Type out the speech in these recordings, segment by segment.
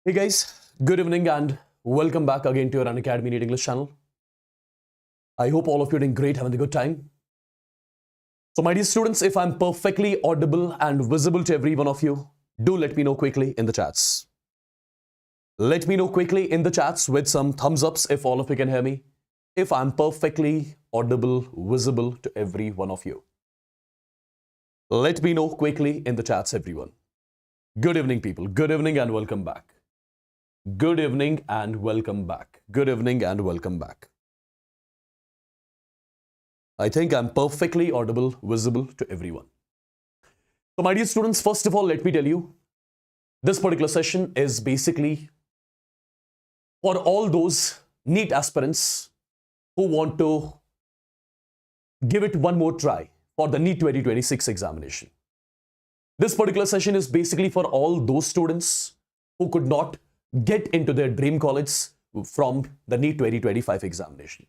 Hey guys, good evening and welcome back again to your Unacademy NEET English channel. I hope all of you are doing great, having a good time. So my dear students, if I'm perfectly audible and visible to every one of you, do let me know quickly in the chats. Let me know quickly in the chats with some thumbs ups if all of you can hear me. If I'm perfectly audible, visible to every one of you. Let me know quickly in the chats, everyone. Good evening, people. Good evening and welcome back. Good evening and welcome back. Good evening and welcome back. I think I'm perfectly audible, visible to everyone. So my dear students, first of all, let me tell you, this particular session is basically for all those NEET aspirants who want to give it one more try for the NEET 2026 examination. This particular session is basically for all those students who could not get into their dream college from the NEET 2025 examination.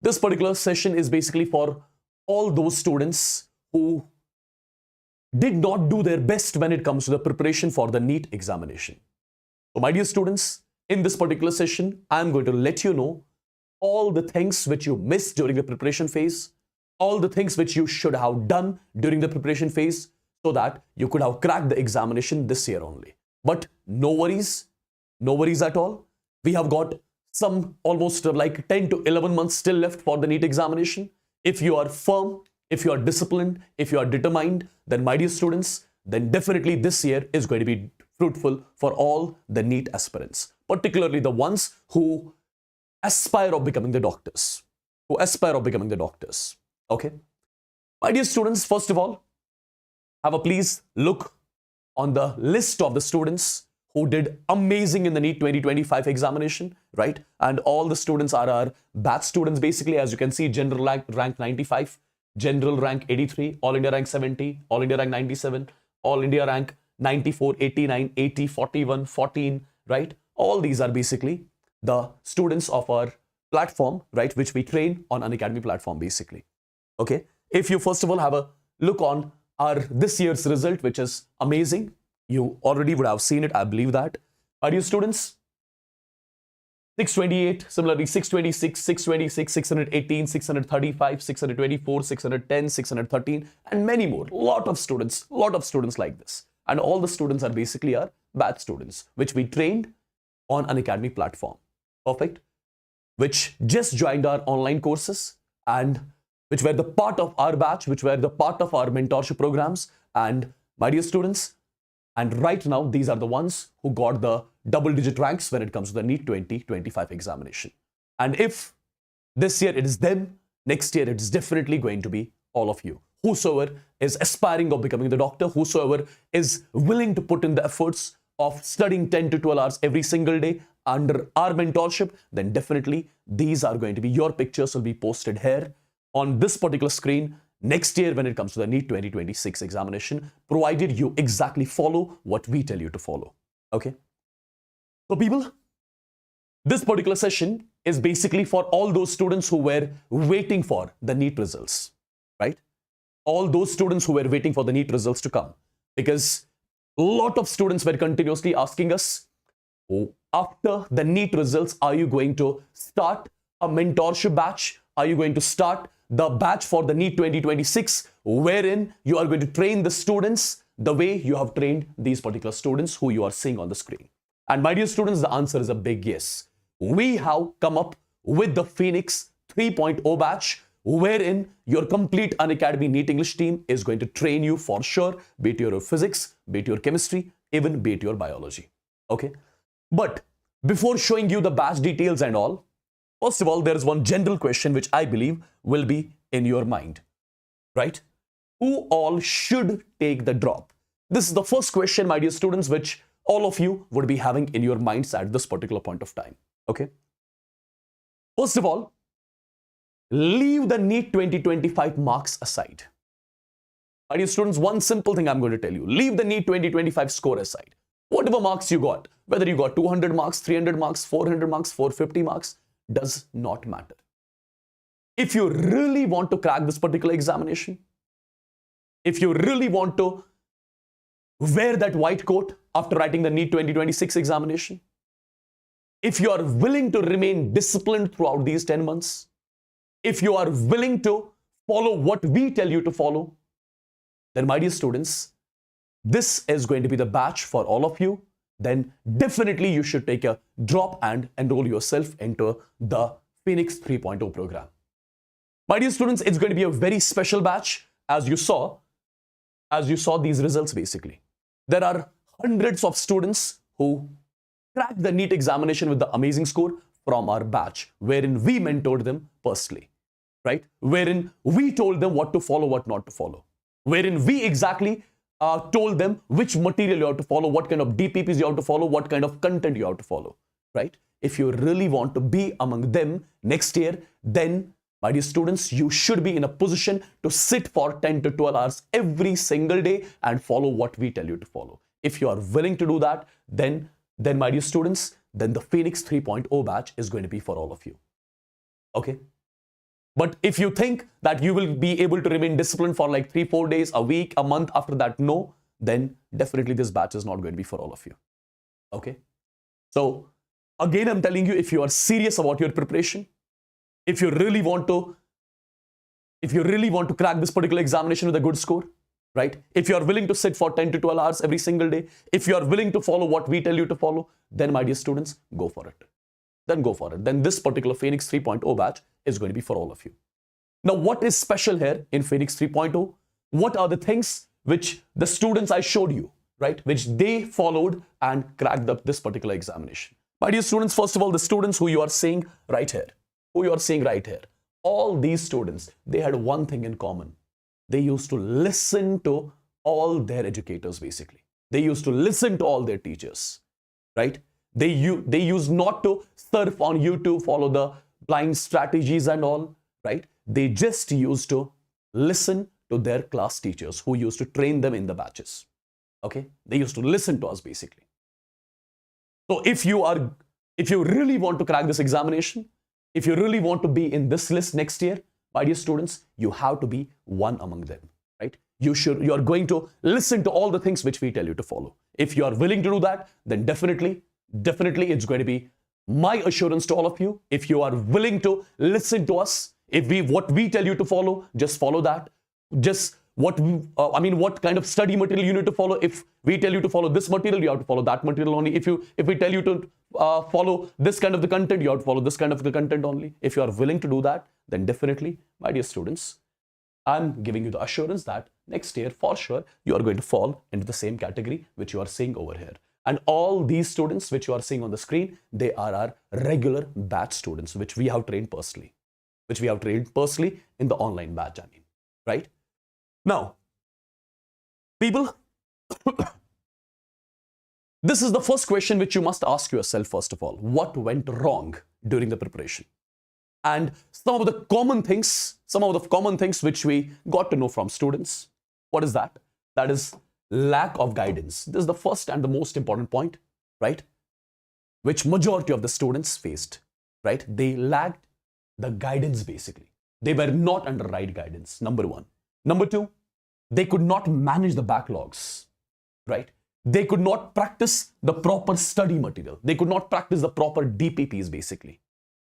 This particular session is basically for all those students who did not do their best when it comes to the preparation for the NEET examination. So my dear students, in this particular session, I'm going to let you know all the things which you missed during the preparation phase, all the things which you should have done during the preparation phase so that you could have cracked the examination this year only. But no worries at all. We have got some almost like 10 to 11 months still left for the NEET examination. If you are firm, if you are disciplined, if you are determined, then my dear students, then definitely this year is going to be fruitful for all the NEET aspirants, particularly the ones who aspire of becoming the doctors, Okay. My dear students, first of all, have a please look on the list of the students who did amazing in the NEET 2025 examination, right? And all the students are our batch students, basically. As you can see, general rank 95, general rank 83, all India rank 70, all India rank 97, all India rank 94, 89, 80, 41, 14, right? All these are basically the students of our platform, right? Which we train on Unacademy platform, basically. Okay. If you first of all have a look on our this year's result, which is amazing. You already would have seen it, I believe that. Are you students? 628, similarly 626, 626, 618, 635, 624, 610, 613, and many more. Lot of students like this. And all the students are basically our batch students, which we trained on Unacademy platform. Perfect. Which just joined our online courses and which were the part of our batch, which were the part of our mentorship programs. And my dear students, and right now, these are the ones who got the double-digit ranks when it comes to the NEET 2025 examination. And if this year it is them, next year it is definitely going to be all of you. Whosoever is aspiring of becoming the doctor, whosoever is willing to put in the efforts of studying 10 to 12 hours every single day under our mentorship, then definitely these are going to be, your pictures will be posted here on this particular screen next year when it comes to the NEET 2026 examination, provided you exactly follow what we tell you to follow. Okay. So people, this particular session is basically for all those students who were waiting for the NEET results, right? All those students who were waiting for the NEET results to come, because a lot of students were continuously asking us, oh, after the NEET results, are you going to start a mentorship batch? Are you going to start the batch for the NEET 2026, wherein you are going to train the students the way you have trained these particular students who you are seeing on the screen? And my dear students, the answer is a big yes. We have come up with the Phoenix 3.0 batch, wherein your complete Unacademy NEET English team is going to train you for sure, be it your physics, be it your chemistry, even be it your biology. Okay. But before showing you the batch details and all, first of all, there is one general question which I believe will be in your mind, right? Who all should take the drop? This is the first question, my dear students, which all of you would be having in your minds at this particular point of time, okay? First of all, leave the NEET 2025 marks aside. My dear students, one simple thing I'm going to tell you, leave the NEET 2025 score aside. Whatever marks you got, whether you got 200 marks, 300 marks, 400 marks, 450 marks, does not matter. If you really want to crack this particular examination, if you really want to wear that white coat after writing the NEET 2026 examination, if you are willing to remain disciplined throughout these 10 months, if you are willing to follow what we tell you to follow, then my dear students, this is going to be the batch for all of you. Then definitely you should take a drop and enroll yourself into the Phoenix 3.0 program. My dear students, it's going to be a very special batch. As you saw these results basically. There are hundreds of students who cracked the NEET examination with the amazing score from our batch, wherein we mentored them personally, right? Wherein we told them what to follow, what not to follow. Wherein we exactly told them which material you have to follow, what kind of DPPs you have to follow, what kind of content you have to follow, right? If you really want to be among them next year, then my dear students, you should be in a position to sit for 10 to 12 hours every single day and follow what we tell you to follow. If you are willing to do that, then my dear students, then the Phoenix 3.0 batch is going to be for all of you. Okay? But if you think that you will be able to remain disciplined for like 3-4 days, a week, a month after that, no, then definitely this batch is not going to be for all of you. Okay? So again, I'm telling you, if you are serious about your preparation, if you really want to crack this particular examination with a good score, right? If you are willing to sit for 10 to 12 hours every single day, if you are willing to follow what we tell you to follow, then my dear students, go for it. Then go for it. Then this particular Phoenix 3.0 batch is going to be for all of you. Now, what is special here in Phoenix 3.0? What are the things which the students I showed you, right? Which they followed and cracked up this particular examination. My dear students, first of all, the students who you are seeing right here, all these students, they had one thing in common. They used to listen to all their educators, basically. They used to listen to all their teachers, right? They used not to surf on YouTube, follow the blind strategies and all, right? They just used to listen to their class teachers who used to train them in the batches, okay? They used to listen to us, basically. So if you really want to crack this examination, if you really want to be in this list next year, my dear students, you have to be one among them, right? You are going to listen to all the things which we tell you to follow. If you are willing to do that, then definitely it's going to be my assurance to all of you. If you are willing to listen to us, what we tell you to follow, just follow that. Just what kind of study material you need to follow. If we tell you to follow this material, you have to follow that material only. If we tell you to follow this kind of the content, you have to follow this kind of the content only. If you are willing to do that, then definitely, my dear students, I'm giving you the assurance that next year, for sure, you are going to fall into the same category which you are seeing over here. And all these students which you are seeing on the screen, they are our regular batch students, which we have trained personally. In the online batch, right? Now, people, this is the first question which you must ask yourself, first of all. What went wrong during the preparation? And some of the common things which we got to know from students. What is that? That is lack of guidance. This is the first and the most important point, right? Which majority of the students faced, right? They lacked the guidance, basically. They were not under right guidance, number one. Number two, they could not manage the backlogs, right? They could not practice the proper study material. They could not practice the proper DPPs, basically,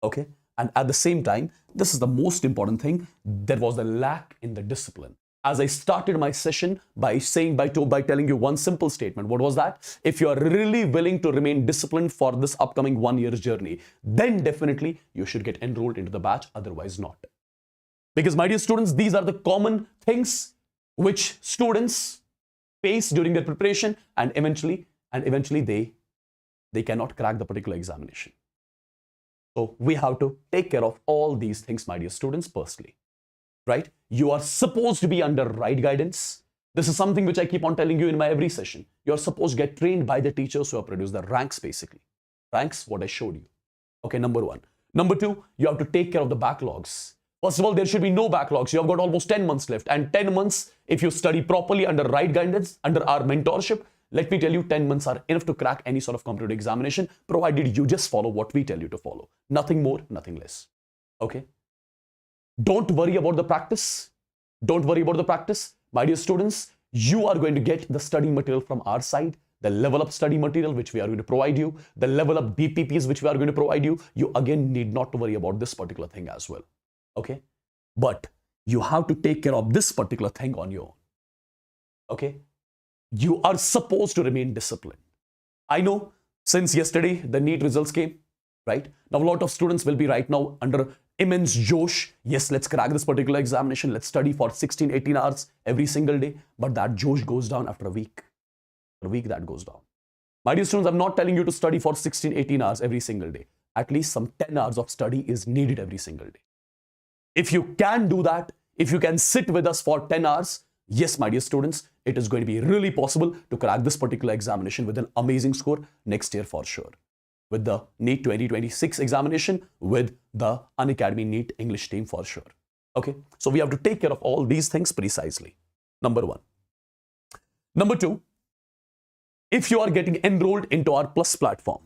okay? And at the same time, this is the most important thing, there was a lack in the discipline. As I started my session by telling you one simple statement. What was that? If you are really willing to remain disciplined for this upcoming 1 year journey, then definitely you should get enrolled into the batch, otherwise not. Because my dear students, these are the common things which students face during their preparation, and eventually they cannot crack the particular examination. So we have to take care of all these things, my dear students, personally. Right? You are supposed to be under right guidance. This is something which I keep on telling you in my every session. You're supposed to get trained by the teachers who have produced the ranks, basically. Ranks, what I showed you. Okay, number one. Number two, you have to take care of the backlogs. First of all, there should be no backlogs. You have got almost 10 months left. And 10 months, if you study properly under right guidance, under our mentorship, let me tell you, 10 months are enough to crack any sort of competitive examination, provided you just follow what we tell you to follow. Nothing more, nothing less. Okay? Don't worry about the practice. Don't worry about the practice. My dear students, you are going to get the study material from our side. the level up study material which we are going to provide you, the level up DPPs which we are going to provide you, you again need not to worry about this particular thing as well. Okay? But you have to take care of this particular thing on your own. Okay? You are supposed to remain disciplined. I know since yesterday the NEET results came, right? Now a lot of students will be right now under immense josh. Yes, let's crack this particular examination. Let's study for 16, 18 hours every single day. But that josh goes down after a week. After a week that goes down. My dear students, I'm not telling you to study for 16, 18 hours every single day. At least some 10 hours of study is needed every single day. If you can do that, if you can sit with us for 10 hours, yes, my dear students, it is going to be really possible to crack this particular examination with an amazing score next year for sure. With the NEET 2026 examination, with the Unacademy NEET English team for sure. Okay, so we have to take care of all these things precisely. Number one. Number two, if you are getting enrolled into our Plus platform,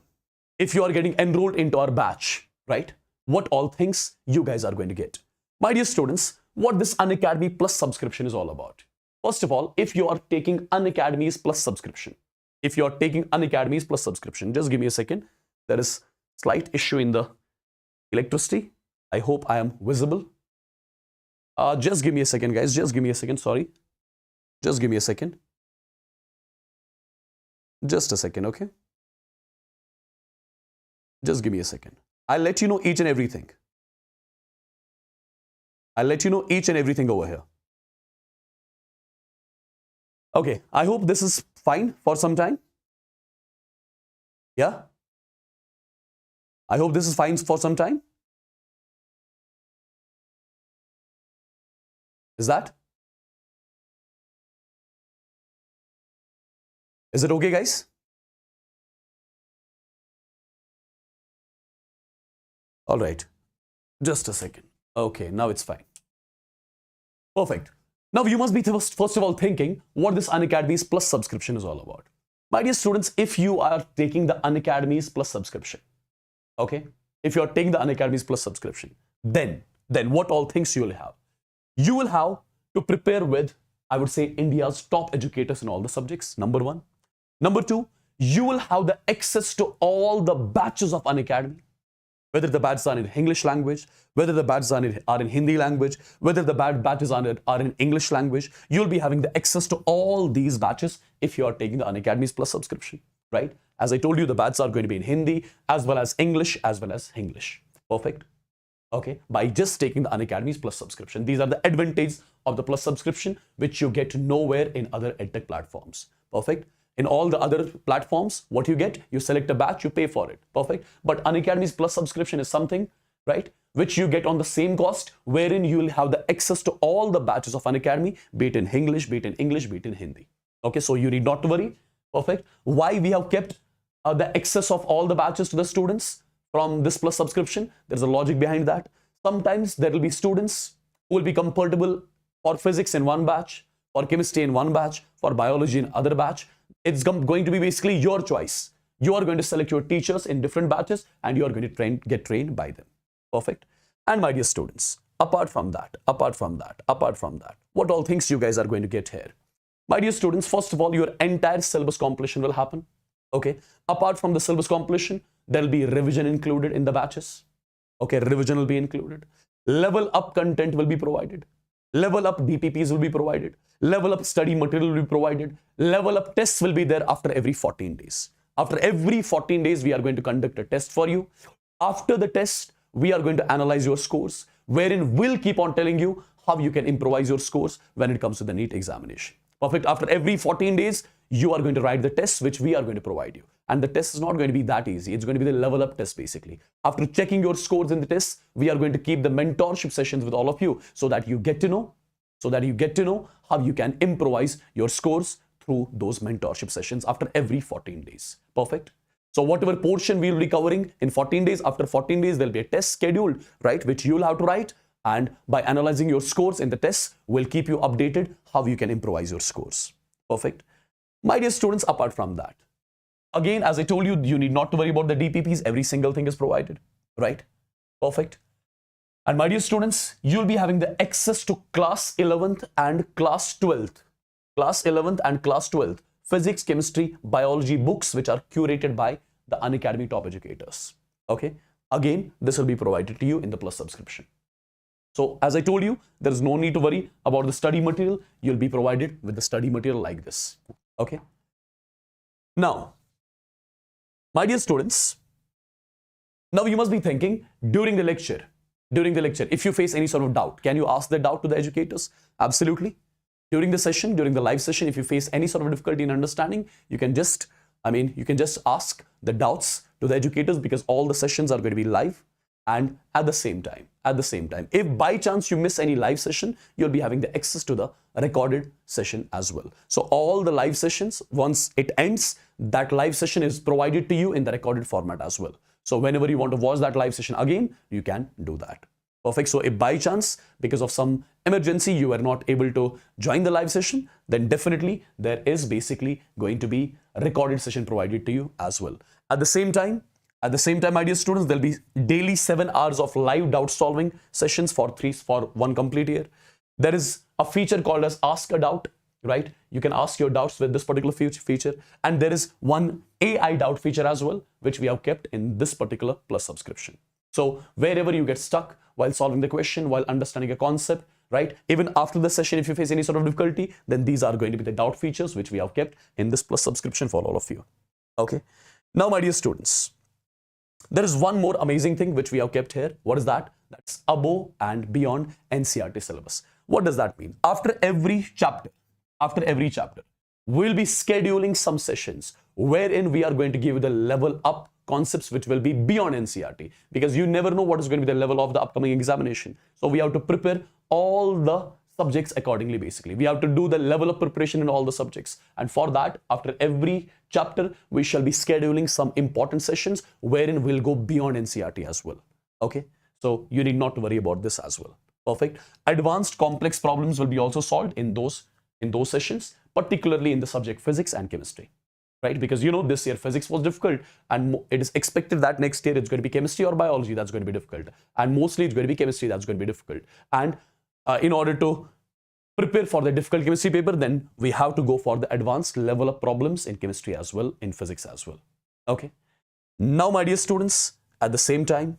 if you are getting enrolled into our batch, right, what all things you guys are going to get. My dear students, what this Unacademy Plus subscription is all about. First of all, if you are taking Unacademies Plus subscription, just give me a second. There is slight issue in the electricity. I hope I am visible. Just give me a second, guys. Just give me a second. Sorry. Just give me a second. Just a second, okay? Just give me a second. I'll let you know each and everything. I'll let you know each and everything over here. Okay, I hope this is fine for some time. Yeah? I hope this is fine for some time. Is that? Is it okay, guys? All right. Just a second. Okay, now it's fine. Perfect. Now you must be first of all thinking what this Unacademies Plus subscription is all about. My dear students, if you are taking the Unacademies Plus subscription, okay, if you are taking the Unacademies Plus subscription, then what all things you will have? You will have to prepare with, I would say, India's top educators in all the subjects, number one. Number two, you will have the access to all the batches of Unacademy, whether the batches are in English language, whether the batches are in Hindi language, whether the batches are in English language. You'll be having the access to all these batches if you are taking the Unacademies Plus subscription, right? As I told you, the batches are going to be in Hindi as well as English English. Perfect. Okay, by just taking the Unacademies Plus subscription. These are the advantages of the Plus subscription, which you get nowhere in other edtech platforms. Perfect. In all the other platforms, what you get, you select a batch, you pay for it. Perfect. But Unacademies Plus subscription is something, right, which you get on the same cost, wherein you will have the access to all the batches of Unacademy, be it in English, be it in English, be it in Hindi. Okay, so you need not to worry. Perfect. Why we have kept the access of all the batches to the students from this Plus subscription? There's a logic behind that. Sometimes there will be students who will be compatible for physics in one batch, for chemistry in one batch, for biology in other batch. It's going to be basically your choice. You are going to select your teachers in different batches and you are going to get trained by them. Perfect. And my dear students, apart from that, what all things you guys are going to get here? My dear students, first of all, your entire syllabus completion will happen. Okay. Apart from the syllabus completion, there will be revision included in the batches. Okay, revision will be included. Level up content will be provided. Level up DPPs will be provided. Level up study material will be provided. Level up tests will be there after every 14 days. After every 14 days, we are going to conduct a test for you. After the test, we are going to analyze your scores, wherein we'll keep on telling you how you can improvise your scores when it comes to the NEET examination. Perfect. After every 14 days, you are going to write the tests which we are going to provide you. And the test is not going to be that easy. It's going to be the level up test basically. After checking your scores in the tests, we are going to keep the mentorship sessions with all of you so that you get to know how you can improvise your scores through those mentorship sessions after every 14 days. Perfect. So whatever portion we will be covering in 14 days, after 14 days, there'll be a test scheduled, right, which you'll have to write. And by analyzing your scores in the tests, we'll keep you updated how you can improvise your scores. Perfect. My dear students, apart from that, again, as I told you, you need not to worry about the DPPs. Every single thing is provided, right? Perfect. And my dear students, you'll be having the access to class 11th and class 12th. Class 11th and class 12th physics, chemistry, biology books which are curated by the Unacademy top educators. Okay. Again, this will be provided to you in the Plus subscription. So as I told you, there is no need to worry about the study material. You'll be provided with the study material like this. Okay. Now, my dear students, now you must be thinking during the lecture, if you face any sort of doubt, can you ask the doubt to the educators? Absolutely. During the session, during the live session, if you face any sort of difficulty in understanding, you can just ask the doubts to the educators, because all the sessions are going to be live. And at the same time, if by chance you miss any live session, you'll be having the access to the recorded session as well. So all the live sessions, once it ends, that live session is provided to you in the recorded format as well. So whenever you want to watch that live session again, you can do that. Perfect. So if by chance, because of some emergency, you are not able to join the live session, then definitely there is basically going to be a recorded session provided to you as well. At the same time, my dear students, there'll be daily 7 hours of live doubt solving sessions for one complete year. There is a feature called as Ask a Doubt, right? You can ask your doubts with this particular feature. And there is one AI doubt feature as well, which we have kept in this particular Plus subscription. So wherever you get stuck while solving the question, while understanding a concept, right? Even after the session, if you face any sort of difficulty, then these are going to be the doubt features which we have kept in this Plus subscription for all of you. Okay. Now, my dear students, there is one more amazing thing which we have kept here. What is that? That's above and beyond NCERTT syllabus. What does that mean? After every chapter, we'll be scheduling some sessions wherein we are going to give you the level up concepts which will be beyond NCERTT, because you never know what is going to be the level of the upcoming examination. So we have to prepare all the subjects accordingly. Basically, we have to do the level of preparation in all the subjects, and for that, after every chapter, we shall be scheduling some important sessions wherein we'll go beyond NCERTT as well. Okay, so you need not to worry about this as well. Perfect. Advanced complex problems will be also solved in those sessions, particularly in the subject physics and chemistry, right? Because you know, this year physics was difficult, and it is expected that next year it's going to be chemistry or biology that's going to be difficult, and mostly it's going to be chemistry that's going to be difficult. And in order to prepare for the difficult chemistry paper, then we have to go for the advanced level of problems in chemistry as well, in physics as well. Okay. Now, my dear students, at the same time,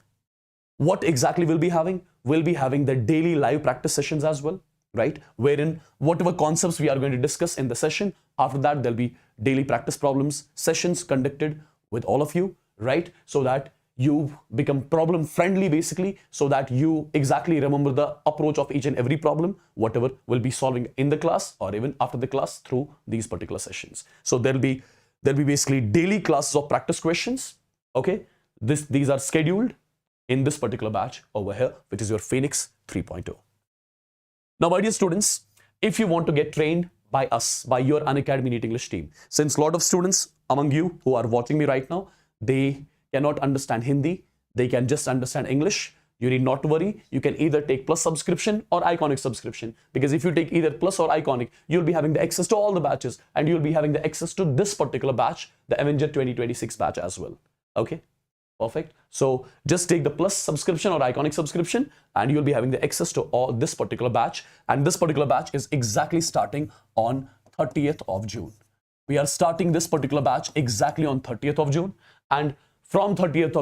what exactly we'll be having? We'll be having the daily live practice sessions as well, right? Wherein whatever concepts we are going to discuss in the session, after that, there'll be daily practice problems sessions conducted with all of you, right? So that you become problem friendly, basically, so that you exactly remember the approach of each and every problem, whatever we'll be solving in the class or even after the class through these particular sessions. So there'll be basically daily classes of practice questions. Okay, these are scheduled in this particular batch over here, which is your Phoenix 3.0. Now, my dear students, if you want to get trained by us, by your Unacademy NEET English team, since a lot of students among you who are watching me right now, they cannot understand Hindi, they can just understand English, you need not to worry. You can either take Plus subscription or Iconic subscription, because if you take either Plus or Iconic, you'll be having the access to all the batches, and you'll be having the access to this particular batch, the Avenger 2026 batch as well. Okay, perfect. So just take the Plus subscription or Iconic subscription, and you'll be having the access to all this particular batch. And this particular batch is exactly starting on 30th of June. We are starting this particular batch exactly on 30th of June, and from 30th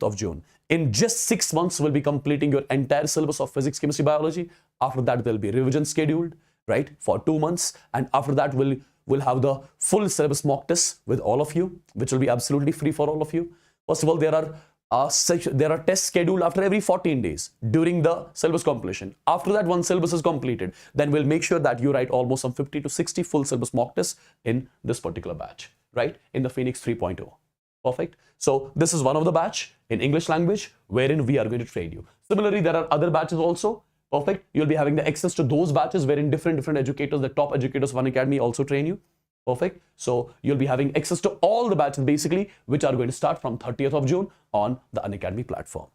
of June, in just 6 months, we'll be completing your entire syllabus of physics, chemistry, biology. After that, there'll be revision scheduled, right, for 2 months. And after that, we'll have the full syllabus mock tests with all of you, which will be absolutely free for all of you. First of all, there are tests scheduled after every 14 days during the syllabus completion. After that, once syllabus is completed, then we'll make sure that you write almost some 50 to 60 full syllabus mock tests in this particular batch, right, in the Phoenix 3.0. Perfect. So this is one of the batch in English language wherein we are going to train you. Similarly, there are other batches also. Perfect. You'll be having the access to those batches wherein different educators, the top educators of Unacademy also train you. Perfect. So you'll be having access to all the batches basically, which are going to start from 30th of June on the Unacademy platform.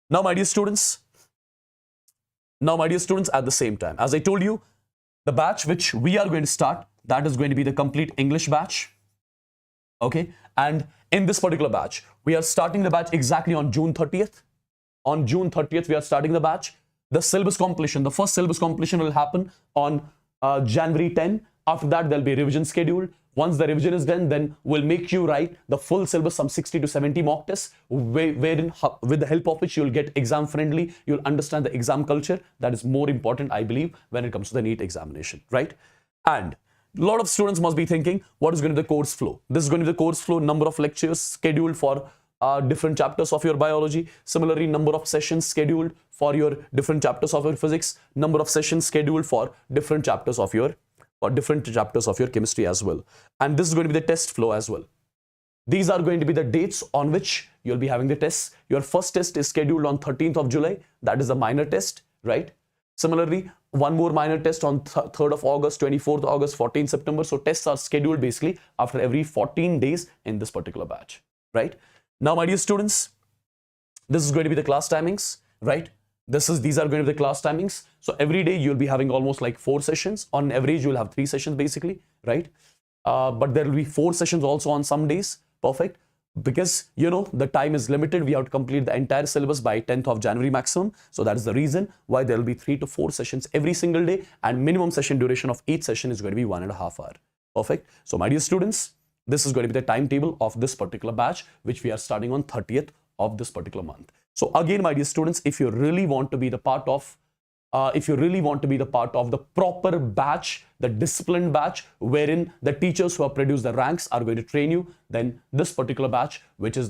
Now, my dear students, at the same time, as I told you, the batch which we are going to start, that is going to be the complete English batch. Okay. And in this particular batch, we are starting the batch exactly on June 30th. On June 30th, we are starting the batch. The syllabus completion, the first syllabus completion will happen on January 10. After that, there'll be revision scheduled. Once the revision is done, then we'll make you write the full syllabus, some 60 to 70 mock tests, wherein with the help of which you'll get exam friendly, you'll understand the exam culture. That is more important, I believe, when it comes to the NEET examination, right? And a lot of students must be thinking, what is going to be the course flow? This is going to be the course flow, number of lectures scheduled for different chapters of your biology. Similarly, number of sessions scheduled for your different chapters of your physics, number of sessions scheduled for different chapters of your chemistry as well. And this is going to be the test flow as well. These are going to be the dates on which you'll be having the tests. Your first test is scheduled on 13th of July. That is a minor test, right? Similarly, one more minor test on 3rd of August, 24th August, 14th September. So tests are scheduled basically after every 14 days in this particular batch, right? Now, my dear students, this is going to be the class timings, right? These are going to be the class timings. So every day you'll be having almost like 4 sessions. On average, you'll have 3 sessions basically, right? But there will be 4 sessions also on some days. Perfect. Because, you know, the time is limited. We have to complete the entire syllabus by 10th of January maximum. So that is the reason why there will be 3 to 4 sessions every single day, and minimum session duration of each session is going to be 1.5 hours. Perfect. So my dear students, this is going to be the timetable of this particular batch, which we are starting on 30th of this particular month. So again, my dear students, if you really want to be the part of the proper batch, the disciplined batch, wherein the teachers who have produced the ranks are going to train you, then this particular batch, which is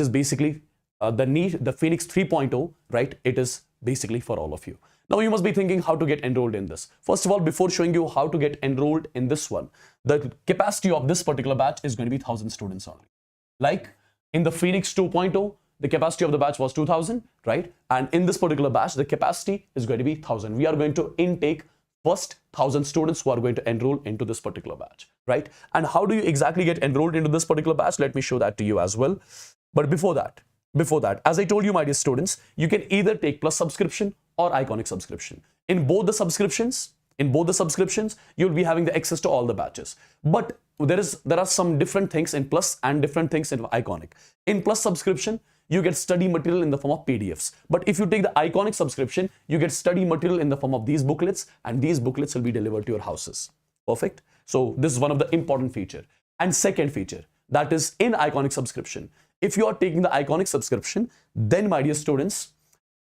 basically the NEET, the Phoenix 3.0, right? It is basically for all of you. Now you must be thinking how to get enrolled in this. First of all, before showing you how to get enrolled in this one, the capacity of this particular batch is going to be 1,000 students only. Like in the Phoenix 2.0, the capacity of the batch was 2,000, right? And in this particular batch, the capacity is going to be 1,000. We are going to intake first 1,000 students who are going to enroll into this particular batch, right? And how do you exactly get enrolled into this particular batch? Let me show that to you as well. But before that, as I told you, my dear students, you can either take Plus subscription or Iconic subscription. In both the subscriptions, you'll be having the access to all the batches. But there are some different things in Plus and different things in Iconic. In Plus subscription, you get study material in the form of PDFs. But if you take the Iconic subscription, you get study material in the form of these booklets, and these booklets will be delivered to your houses. Perfect. So this is one of the important feature. And second feature, that is in Iconic subscription. If you are taking the Iconic subscription, then my dear students,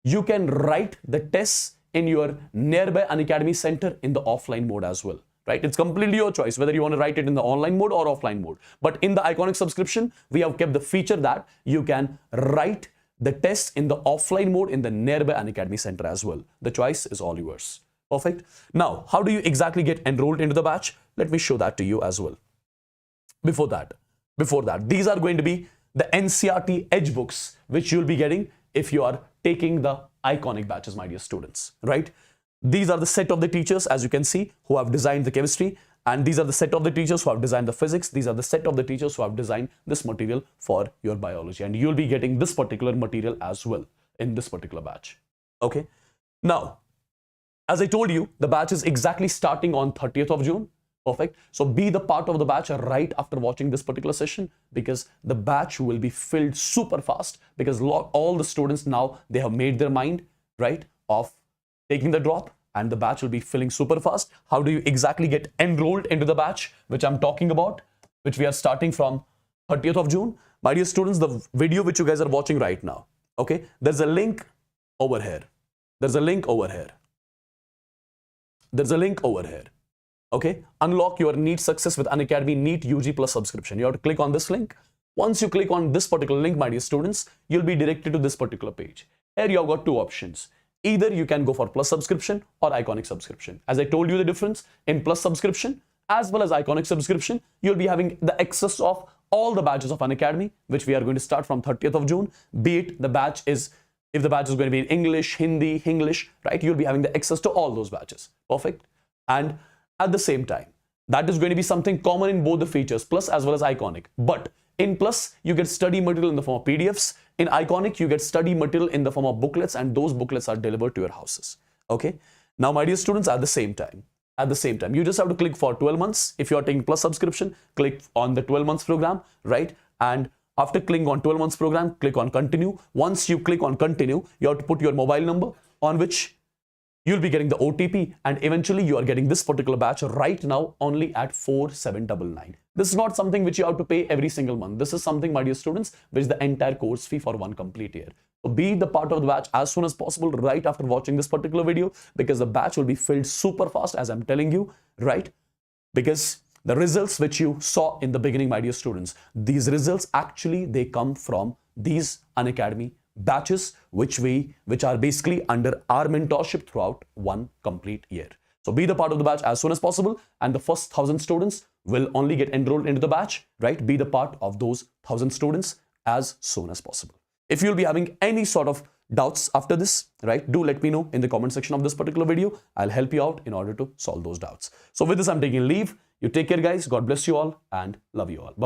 you can write the tests in your nearby Unacademy center in the offline mode as well. Right? It's completely your choice whether you want to write it in the online mode or offline mode. But in the Iconic subscription, we have kept the feature that you can write the tests in the offline mode in the nearby Unacademy center as well. The choice is all yours. Perfect. Now, how do you exactly get enrolled into the batch? Let me show that to you as well. Before that, these are going to be the NCERTT Edge books, which you'll be getting if you are taking the Iconic batches, my dear students, right? These are the set of the teachers, as you can see, who have designed the chemistry, and these are the set of the teachers who have designed the physics. These are the set of the teachers who have designed this material for your biology, and you'll be getting this particular material as well in this particular batch. Okay. Now, as I told you, the batch is exactly starting on 30th of June. Perfect. So be the part of the batch right after watching this particular session, because the batch will be filled super fast, because all the students now, they have made their mind, right, of taking the drop, and the batch will be filling super fast. How do you exactly get enrolled into the batch, which I'm talking about, which we are starting from 30th of June? My dear students, the video which you guys are watching right now, okay, there's a link over here. There's a link over here. There's a link over here. Okay, unlock your NEET success with Unacademy NEET UG Plus subscription. You have to click on this link. Once you click on this particular link, my dear students, you'll be directed to this particular page. Here you have got 2 options. Either you can go for Plus subscription or Iconic subscription. As I told you the difference, in Plus subscription as well as Iconic subscription, you'll be having the access of all the batches of Unacademy, which we are going to start from 30th of June. Be it the batch is, if the batch is going to be in English, Hindi, English, right? You'll be having the access to all those batches. Perfect. And at the same time, that is going to be something common in both the features, Plus as well as Iconic. But in Plus, you get study material in the form of PDFs. In Iconic, you get study material in the form of booklets, and those booklets are delivered to your houses. Okay. Now, my dear students, at the same time, you just have to click for 12 months. If you are taking Plus subscription, click on the 12 months program, right? And after clicking on 12 months program, click on continue. Once you click on continue, you have to put your mobile number on which You'll be getting the OTP, and eventually you are getting this particular batch right now only at 4799. This is not something which you have to pay every single month. This is something, my dear students, which is the entire course fee for one complete year. So be the part of the batch as soon as possible right after watching this particular video, because the batch will be filled super fast, as I'm telling you, right? Because the results which you saw in the beginning, my dear students, these results actually, they come from these Unacademy batches which are basically under our mentorship throughout one complete year. So be the part of the batch as soon as possible, and the first 1,000 students will only get enrolled into the batch, right? Be the part of those 1,000 students as soon as possible. If you'll be having any sort of doubts after this, right, do let me know in the comment section of this particular video. I'll help you out in order to solve those doubts. So with this, I'm taking leave. You take care, guys. God bless you all and love you all. Bye.